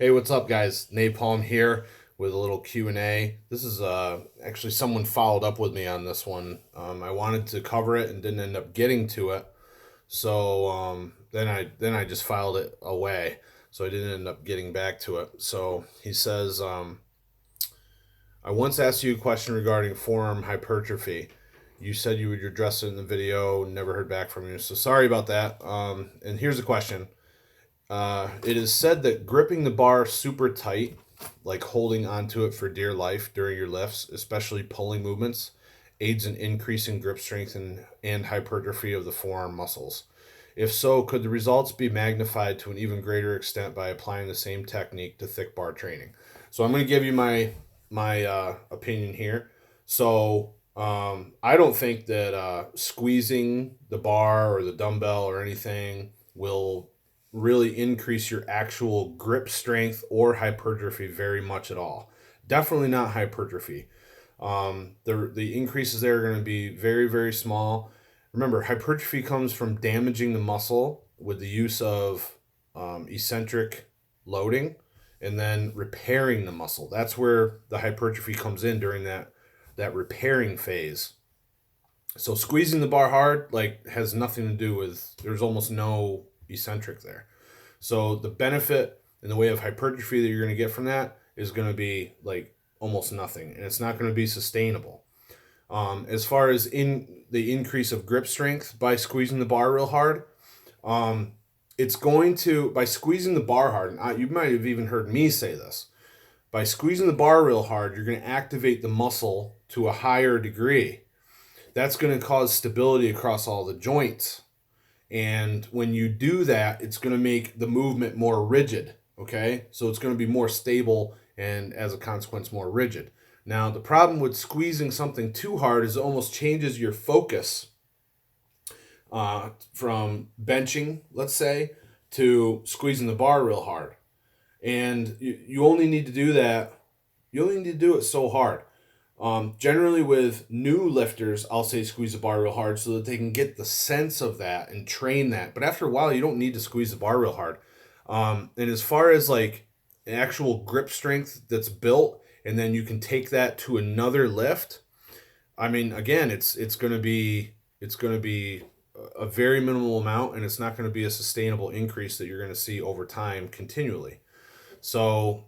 Hey, what's up, guys? Napalm here with a little Q&A. This is actually someone followed up with me on this one. I wanted to cover it and didn't end up getting to it, so then I just filed it away. So I didn't end up getting back to it. So he says, I once asked you a question regarding forearm hypertrophy. You said you would address it in the video. Never heard back from you. So sorry about that. And here's the question. It is said that gripping the bar super tight, like holding onto it for dear life during your lifts, especially pulling movements, aids in increasing grip strength and hypertrophy of the forearm muscles. If so, could the results be magnified to an even greater extent by applying the same technique to thick bar training? So I'm going to give you my opinion here. So I don't think that squeezing the bar or the dumbbell or anything will really increase your actual grip strength or hypertrophy very much at all. Definitely not hypertrophy. The increases there are going to be very, very small. Remember, hypertrophy comes from damaging the muscle with the use of eccentric loading and then repairing the muscle. That's where the hypertrophy comes in during that repairing phase. So squeezing the bar hard has nothing to do with, there's almost no eccentric there. So the benefit in the way of hypertrophy that you're going to get from that is going to be like almost nothing, and it's not going to be sustainable. As far as in the increase of grip strength by squeezing the bar real hard, it's going to, by squeezing the bar hard, and you might have even heard me say this, by squeezing the bar real hard, you're going to activate the muscle to a higher degree. That's going to cause stability across all the joints. And when you do that, it's going to make the movement more rigid. Okay. So it's going to be more stable and as a consequence, more rigid. Now, the problem with squeezing something too hard is it almost changes your focus from benching, let's say, to squeezing the bar real hard. And you only need to do that. You only need to do it so hard. Generally, with new lifters, I'll say squeeze the bar real hard so that they can get the sense of that and train that. But after a while, you don't need to squeeze the bar real hard. And as far as like an actual grip strength that's built, and then you can take that to another lift. I mean, again, it's going to be a very minimal amount, and it's not going to be a sustainable increase that you're going to see over time continually. So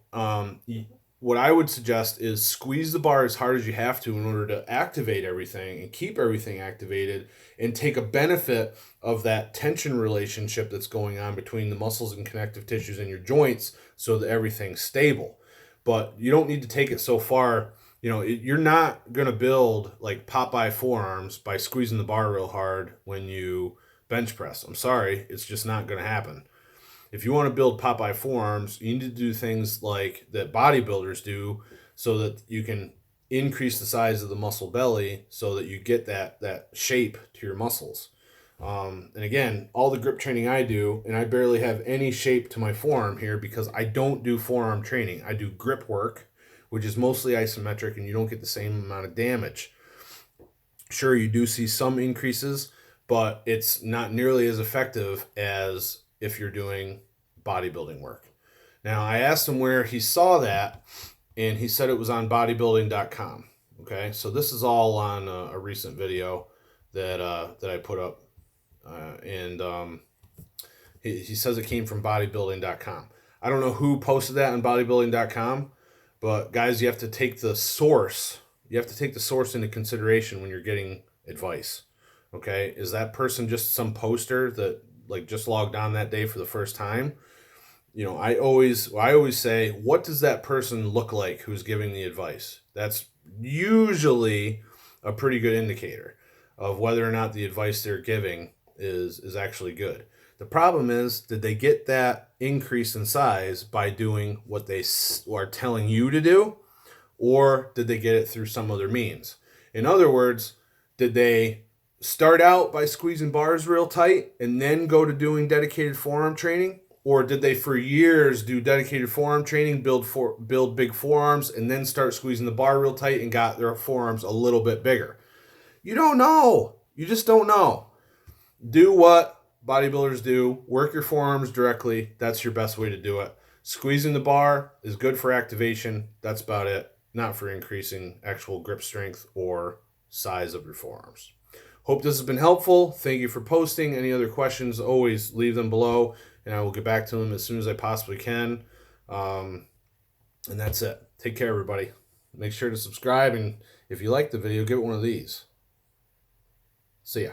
what I would suggest is squeeze the bar as hard as you have to in order to activate everything and keep everything activated and take a benefit of that tension relationship that's going on between the muscles and connective tissues in your joints so that everything's stable. But you don't need to take it so far. You're not going to build like Popeye forearms by squeezing the bar real hard when you bench press. I'm sorry, it's just not going to happen. If you want to build Popeye forearms, you need to do things like that bodybuilders do so that you can increase the size of the muscle belly so that you get that shape to your muscles. And again, all the grip training I do, and I barely have any shape to my forearm here because I don't do forearm training. I do grip work, which is mostly isometric, and you don't get the same amount of damage. Sure, you do see some increases, but it's not nearly as effective as if you're doing bodybuilding work. Now, I asked him where he saw that, and he said it was on bodybuilding.com. Okay, so this is all on a recent video that I put up, and he says it came from bodybuilding.com. I don't know who posted that on bodybuilding.com, but guys, you have to take the source. You have to take the source into consideration when you're getting advice. Okay, is that person just some poster that like just logged on that day for the first time? I always say, what does that person look like who's giving the advice? That's usually a pretty good indicator of whether or not the advice they're giving is actually good. The problem is, did they get that increase in size by doing what they are telling you to do, or did they get it through some other means? In other words, did they start out by squeezing bars real tight and then go to doing dedicated forearm training? Or did they for years do dedicated forearm training, build big forearms, and then start squeezing the bar real tight and got their forearms a little bit bigger? You don't know. You just don't know. Do what bodybuilders do. Work your forearms directly. That's your best way to do it. Squeezing the bar is good for activation. That's about it. Not for increasing actual grip strength or size of your forearms. Hope this has been helpful. Thank you for posting. Any other questions, always leave them below, and I will get back to them as soon as I possibly can. And that's it. Take care, everybody. Make sure to subscribe, and if you like the video, give it one of these. See ya.